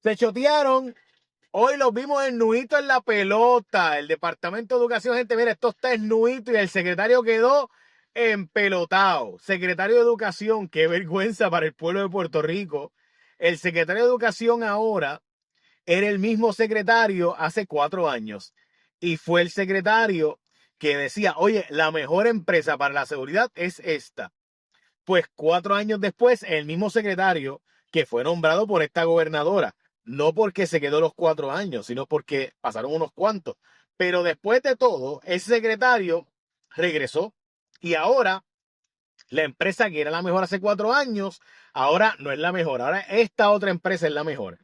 Se chotearon. Hoy los vimos ennuditos en la pelota. El Departamento de Educación, gente, mira, esto está ennuito y el secretario quedó empelotado. Secretario de Educación, qué vergüenza para el pueblo de Puerto Rico. El secretario de Educación ahora era el mismo secretario hace 4 años. Y fue el secretario que decía, oye, la mejor empresa para la seguridad es esta. Pues 4 años después, el mismo secretario que fue nombrado por esta gobernadora, no porque se quedó los 4 años, sino porque pasaron unos cuantos. Pero después de todo, ese secretario regresó y ahora la empresa que era la mejor hace 4 años, ahora no es la mejor. Ahora esta otra empresa es la mejor.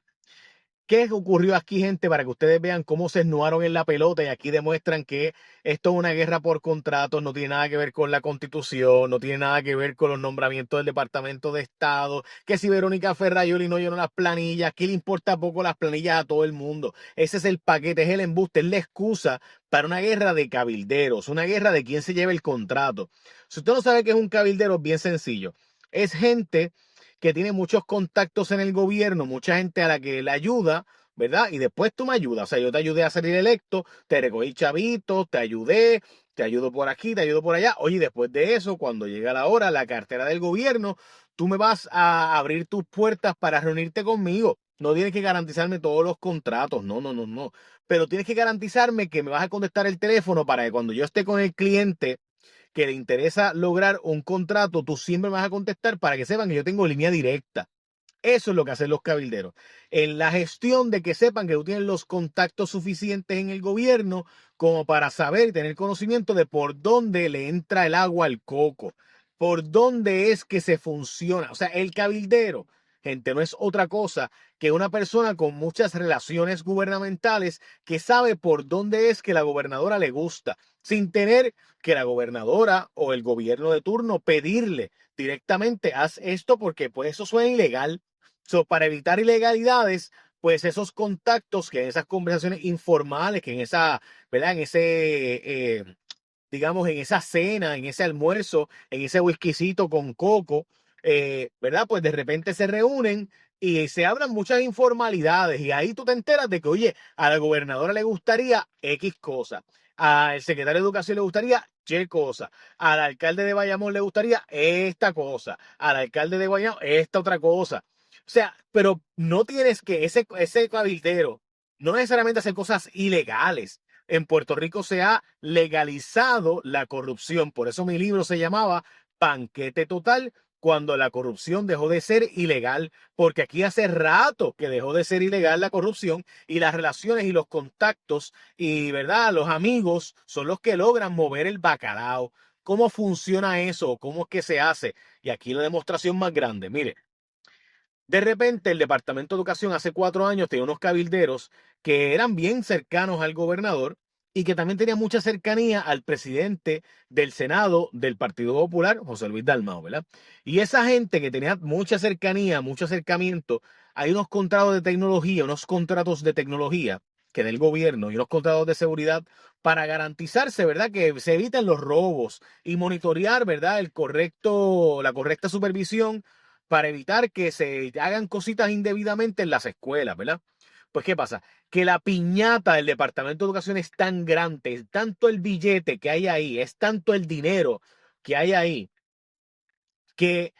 ¿Qué ocurrió aquí, gente? Para que ustedes vean cómo se esnuaron en la pelota y aquí demuestran que esto es una guerra por contratos, no tiene nada que ver con la Constitución, no tiene nada que ver con los nombramientos del Departamento de Estado, que si Verónica Ferrayoli no llenó las planillas, que le importa poco las planillas a todo el mundo. Ese es el paquete, es el embuste, es la excusa para una guerra de cabilderos, una guerra de quién se lleva el contrato. Si usted no sabe qué es un cabildero, es bien sencillo. Es gente que tiene muchos contactos en el gobierno, mucha gente a la que le ayuda, ¿verdad? Y después tú me ayudas. O sea, yo te ayudé a salir electo, te recogí chavitos, te ayudé, te ayudo por aquí, te ayudo por allá. Oye, después de eso, cuando llega la hora, la cartera del gobierno, tú me vas a abrir tus puertas para reunirte conmigo. No tienes que garantizarme todos los contratos, no, no, no, no. Pero tienes que garantizarme que me vas a contestar el teléfono para que cuando yo esté con el cliente que le interesa lograr un contrato, tú siempre me vas a contestar para que sepan que yo tengo línea directa. Eso es lo que hacen los cabilderos. En la gestión de que sepan que tú tienes los contactos suficientes en el gobierno como para saber y tener conocimiento de por dónde le entra el agua al coco, por dónde es que se funciona. O sea, el cabildero, gente, no es otra cosa que una persona con muchas relaciones gubernamentales que sabe por dónde es que la gobernadora le gusta, sin tener que la gobernadora o el gobierno de turno pedirle directamente, haz esto porque pues eso suena ilegal. So, para evitar ilegalidades, pues esos contactos que en esas conversaciones informales, que en esa, ¿verdad? En ese, digamos, en esa cena, en ese almuerzo, en ese whiskycito con coco, ¿verdad? Pues de repente se reúnen y se hablan muchas informalidades y ahí tú te enteras de que, oye, a la gobernadora le gustaría X cosa, al secretario de Educación le gustaría Y cosa, al alcalde de Bayamón le gustaría esta cosa, al alcalde de Bayamón esta otra cosa. O sea, pero no tienes que ese cabildero no necesariamente hacer cosas ilegales. En Puerto Rico se ha legalizado la corrupción. Por eso mi libro se llamaba Banquete Total, cuando la corrupción dejó de ser ilegal, porque aquí hace rato que dejó de ser ilegal la corrupción y las relaciones y los contactos y, ¿verdad? Los amigos son los que logran mover el bacalao. ¿Cómo funciona eso? ¿Cómo es que se hace? Y aquí la demostración más grande. Mire, de repente, el Departamento de Educación hace 4 años tenía unos cabilderos que eran bien cercanos al gobernador y que también tenían mucha cercanía al presidente del Senado del Partido Popular, José Luis Dalmau, ¿verdad? Y esa gente que tenía mucha cercanía, mucho acercamiento, hay unos contratos de tecnología, unos contratos de tecnología que del gobierno y unos contratos de seguridad para garantizarse, ¿verdad? Que se eviten los robos y monitorear, ¿verdad? La correcta supervisión para evitar que se hagan cositas indebidamente en las escuelas, ¿verdad? Pues, ¿qué pasa? Que la piñata del Departamento de Educación es tan grande, es tanto el billete que hay ahí, es tanto el dinero que hay ahí, que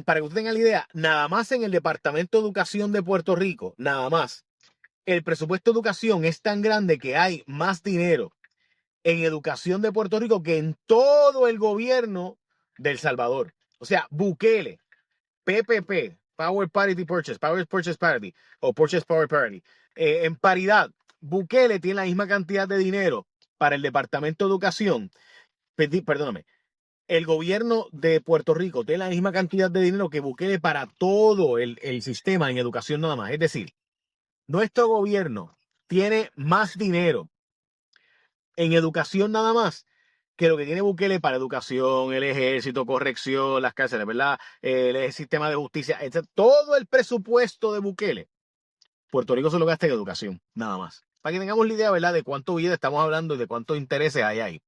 para que usted tenga la idea, nada más en el Departamento de Educación de Puerto Rico, nada más, el presupuesto de educación es tan grande que hay más dinero en educación de Puerto Rico que en todo el gobierno de El Salvador. O sea, Bukele, PPP, Power Parity Purchase, Power Purchase Parity o Purchase Power Parity. En paridad, Bukele tiene la misma cantidad de dinero para el Departamento de Educación. Perdóname, el gobierno de Puerto Rico tiene la misma cantidad de dinero que Bukele para todo el sistema en educación nada más. Es decir, nuestro gobierno tiene más dinero en educación nada más que lo que tiene Bukele para educación, el ejército, corrección, las cárceles, ¿verdad? El sistema de justicia, etc. Todo el presupuesto de Bukele, Puerto Rico se lo gasta en educación, nada más. Para que tengamos la idea, ¿verdad? De cuánto billete estamos hablando y de cuántos intereses hay ahí.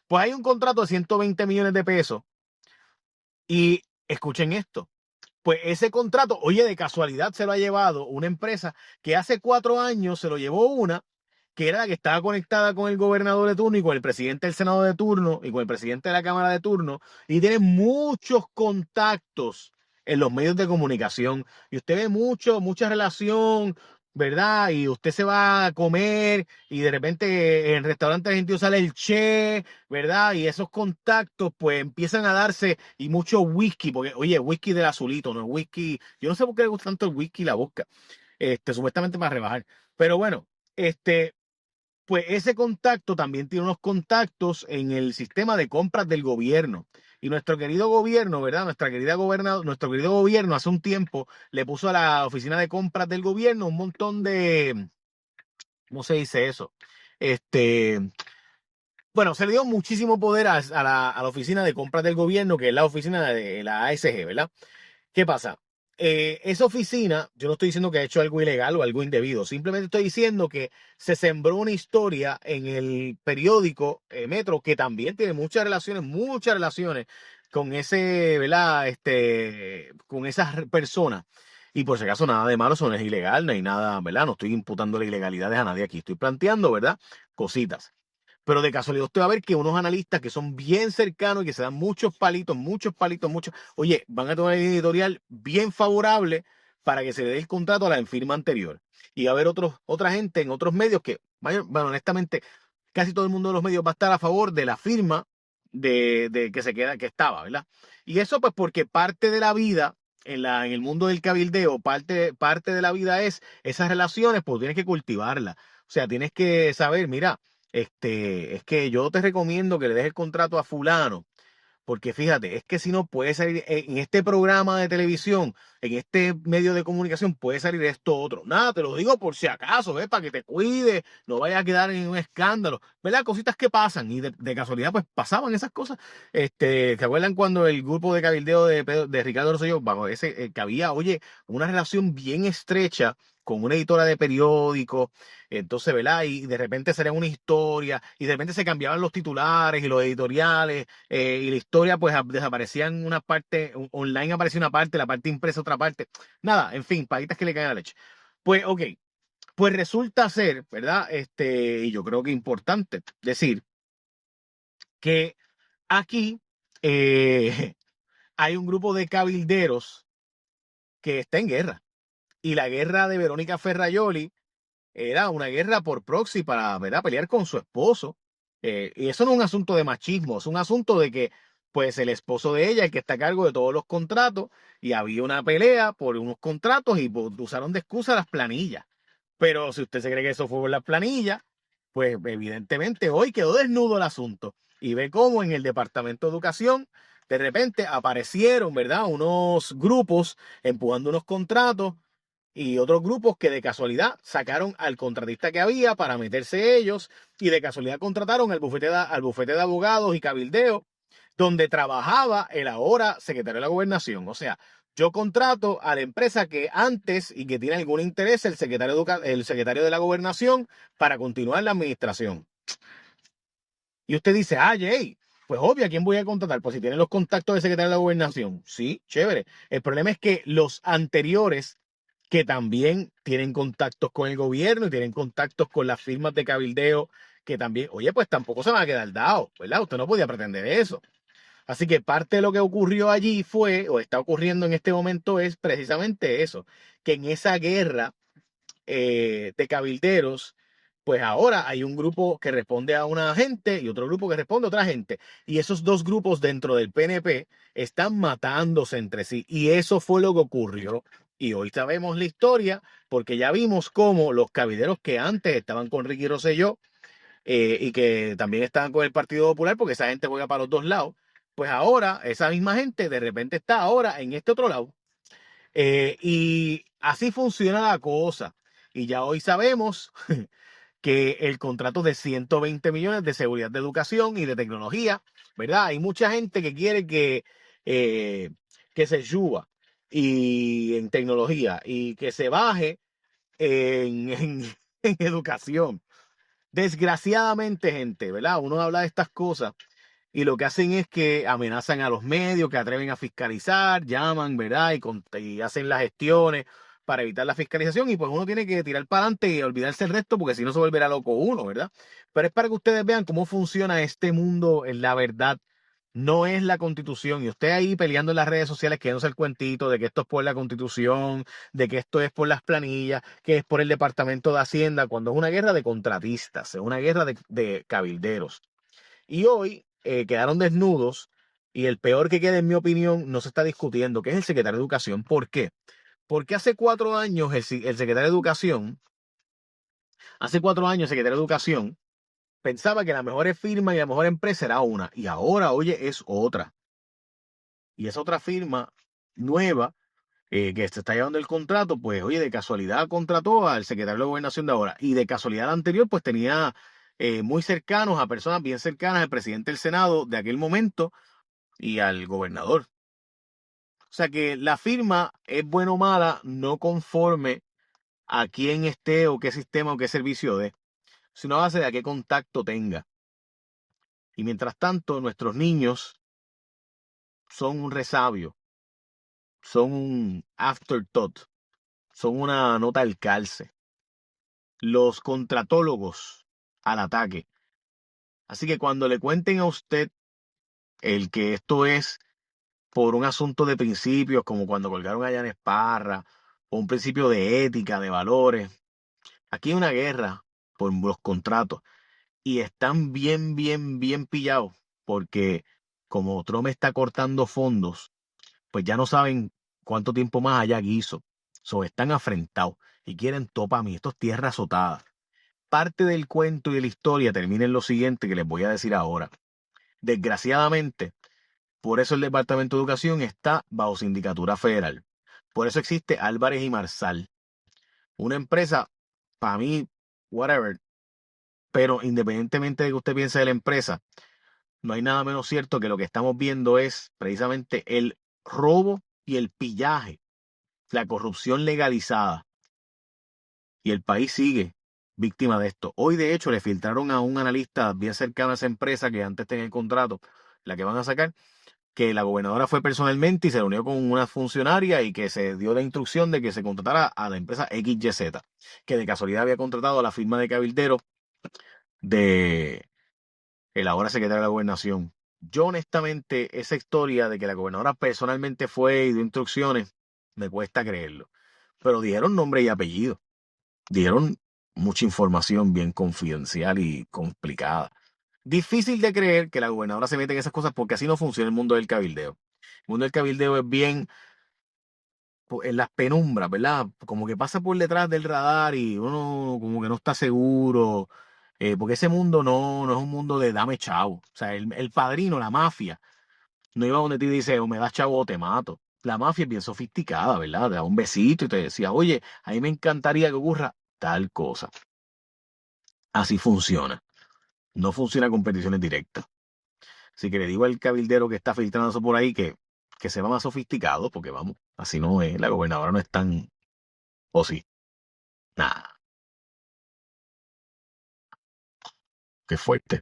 Pues hay un contrato de 120 millones de pesos y escuchen esto. Pues ese contrato, oye, de casualidad se lo ha llevado una empresa que hace 4 años se lo llevó una, que era la que estaba conectada con el gobernador de turno y con el presidente del Senado de turno y con el presidente de la Cámara de turno, y tiene muchos contactos en los medios de comunicación. Y usted ve mucha relación, ¿verdad? Y usted se va a comer y de repente en el restaurante argentino sale el che, ¿verdad? Y esos contactos pues empiezan a darse y mucho whisky, porque oye, whisky del azulito, no es whisky, yo no sé por qué le gusta tanto el whisky y la vodka, supuestamente para rebajar, pero bueno, pues ese contacto también tiene unos contactos en el sistema de compras del gobierno. Y nuestro querido gobierno, ¿verdad? Nuestro querido gobierno hace un tiempo le puso a la oficina de compras del gobierno un montón de, ¿cómo se dice eso? Este, bueno, se le dio muchísimo poder a la oficina de compras del gobierno, que es la oficina de la ASG, ¿verdad? ¿Qué pasa? Esa oficina, yo no estoy diciendo que ha hecho algo ilegal o algo indebido, simplemente estoy diciendo que se sembró una historia en el periódico Metro que también tiene muchas relaciones con ese, ¿verdad? Con esas personas. Y por si acaso nada de malo, eso no es ilegal, no hay nada, ¿verdad? No estoy imputando la ilegalidad a nadie aquí, estoy planteando, ¿verdad? Cositas. Pero de casualidad usted va a ver que unos analistas que son bien cercanos y que se dan muchos palitos, oye, van a tomar una editorial bien favorable para que se le dé el contrato a la firma anterior. Y va a haber otra gente en otros medios que, bueno, honestamente, casi todo el mundo de los medios va a estar a favor de la firma de que estaba, ¿verdad? Y eso pues porque parte de la vida en el mundo del cabildeo, parte de la vida es esas relaciones, pues tienes que cultivarlas. O sea, tienes que saber, mira, es que yo te recomiendo que le des el contrato a fulano, porque fíjate, es que si no puede salir en este programa de televisión, en este medio de comunicación, puede salir esto otro. Nada, te lo digo por si acaso, ¿ves? Para que te cuides, no vayas a quedar en un escándalo. ¿Verdad? Cositas que pasan y de casualidad pues pasaban esas cosas. ¿Se acuerdan cuando el grupo de cabildeo de Ricardo Rosselló, bajo ese, que había, oye, una relación bien estrecha con una editora de periódico, entonces, ¿verdad? Y de repente salía una historia y de repente se cambiaban los titulares y los editoriales y la historia pues desaparecía en una parte, online aparecía una parte, la parte impresa otra parte. Nada, en fin, pajitas que le caen a la leche. Pues, ok, pues resulta ser, ¿verdad? Y yo creo que importante decir que aquí hay un grupo de cabilderos que está en guerra. Y la guerra de Verónica Ferrayoli era una guerra por proxy para, ¿verdad?, pelear con su esposo. Y eso no es un asunto de machismo, es un asunto de que, pues, el esposo de ella, el que está a cargo de todos los contratos, y había una pelea por unos contratos y pues, usaron de excusa las planillas. Pero si usted se cree que eso fue por las planillas, pues evidentemente hoy quedó desnudo el asunto. Y ve cómo en el Departamento de Educación de repente aparecieron, ¿verdad?, unos grupos empujando unos contratos y otros grupos que de casualidad sacaron al contratista que había para meterse ellos y de casualidad contrataron al bufete de abogados y cabildeo donde trabajaba el ahora secretario de la Gobernación. O sea, yo contrato a la empresa que antes y que tiene algún interés el secretario de la Gobernación para continuar la administración. Y usted dice, Jay, pues obvio, ¿a quién voy a contratar? Pues si tienen los contactos del secretario de la Gobernación. Sí, chévere. El problema es que los anteriores que también tienen contactos con el gobierno y tienen contactos con las firmas de cabildeo, que también, oye, pues tampoco se van a quedar dados, ¿verdad? Usted no podía pretender eso. Así que parte de lo que ocurrió allí fue, o está ocurriendo en este momento, es precisamente eso, que en esa guerra de cabilderos, pues ahora hay un grupo que responde a una gente y otro grupo que responde a otra gente. Y esos dos grupos dentro del PNP están matándose entre sí. Y eso fue lo que ocurrió. Y hoy sabemos la historia porque ya vimos cómo los cabilderos que antes estaban con Ricky Rosselló y que también estaban con el Partido Popular, porque esa gente juega para los dos lados, pues ahora esa misma gente de repente está ahora en este otro lado. Y así funciona la cosa. Y ya hoy sabemos que el contrato de 120 millones de seguridad de educación y de tecnología, ¿verdad? Hay mucha gente que quiere eh, que se suba y en tecnología y que se baje en educación. Desgraciadamente, gente, ¿verdad? Uno habla de estas cosas y lo que hacen es que amenazan a los medios, que atreven a fiscalizar, llaman, ¿verdad? Y hacen las gestiones para evitar la fiscalización y pues uno tiene que tirar para adelante y olvidarse el resto porque si no se volverá loco uno, ¿verdad? Pero es para que ustedes vean cómo funciona este mundo en la verdad. No es la Constitución. Y usted ahí peleando en las redes sociales, que no es el cuentito de que esto es por la Constitución, de que esto es por las planillas, que es por el Departamento de Hacienda, cuando es una guerra de contratistas, es una guerra de cabilderos. Y hoy quedaron desnudos y el peor que queda, en mi opinión, no se está discutiendo, que es el secretario de Educación. ¿Por qué? Porque hace 4 años el secretario de Educación, el secretario de Educación pensaba que la mejor firma y la mejor empresa era una, y ahora, oye, es otra. Y esa otra firma nueva que se está llevando el contrato, pues, oye, de casualidad contrató al secretario de Gobernación de ahora, y de casualidad anterior, pues tenía muy cercanos a personas bien cercanas al presidente del Senado de aquel momento y al gobernador. O sea que la firma es buena o mala, no conforme a quién esté o qué sistema o qué servicio dé, sino a base de a qué contacto tenga. Y mientras tanto, nuestros niños son un resabio, son un afterthought, son una nota al calce. Los contratólogos al ataque. Así que cuando le cuenten a usted el que esto es por un asunto de principios, como cuando colgaron a Jan Esparra, o un principio de ética, de valores, aquí hay una guerra por los contratos y están bien, bien, bien pillados porque como Trump está cortando fondos, pues ya no saben cuánto tiempo más haya guiso. Están afrentados y quieren topa a mí. Esto es tierra azotada. Parte del cuento y de la historia termina en lo siguiente que les voy a decir ahora. Desgraciadamente, por eso el Departamento de Educación está bajo sindicatura federal. Por eso existe Álvarez y Marsal. Una empresa, para mí, whatever, pero independientemente de que usted piense de la empresa, no hay nada menos cierto que lo que estamos viendo es precisamente el robo y el pillaje, la corrupción legalizada. Y el país sigue víctima de esto. Hoy, de hecho, le filtraron a un analista bien cercano a esa empresa que antes tenía el contrato, la que van a sacar, que la gobernadora fue personalmente y se reunió con una funcionaria y que se dio la instrucción de que se contratara a la empresa XYZ, que de casualidad había contratado a la firma de cabildero de el ahora secretario de la Gobernación. Yo honestamente, esa historia de que la gobernadora personalmente fue y dio instrucciones, me cuesta creerlo. Pero dijeron nombre y apellido. Dijeron mucha información bien confidencial y complicada. Difícil de creer que la gobernadora se mete en esas cosas porque así no funciona el mundo del cabildeo. El mundo del cabildeo es bien en las penumbras, ¿verdad? Como que pasa por detrás del radar y uno como que no está seguro. Porque ese mundo no es un mundo de dame chavo. O sea, el padrino, la mafia, no iba donde ti dice, o me das chavo o te mato. La mafia es bien sofisticada, ¿verdad? Te da un besito y te decía, oye, a mí me encantaría que ocurra tal cosa. Así funciona. No funciona con peticiones directas. Así que le digo al cabildero que está filtrando eso por ahí que se va más sofisticado, porque vamos, así no es. La gobernadora no es tan. O sí. Nada. Qué fuerte.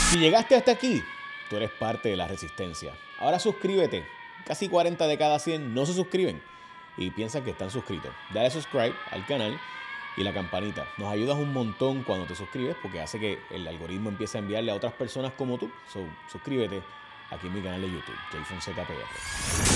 Si llegaste hasta aquí, tú eres parte de la resistencia. Ahora suscríbete. Casi 40 de cada 100 no se suscriben y piensan que están suscritos. Dale subscribe al canal y la campanita. Nos ayudas un montón cuando te suscribes porque hace que el algoritmo empiece a enviarle a otras personas como tú. Suscríbete aquí en mi canal de YouTube, Jay Fonseca PR.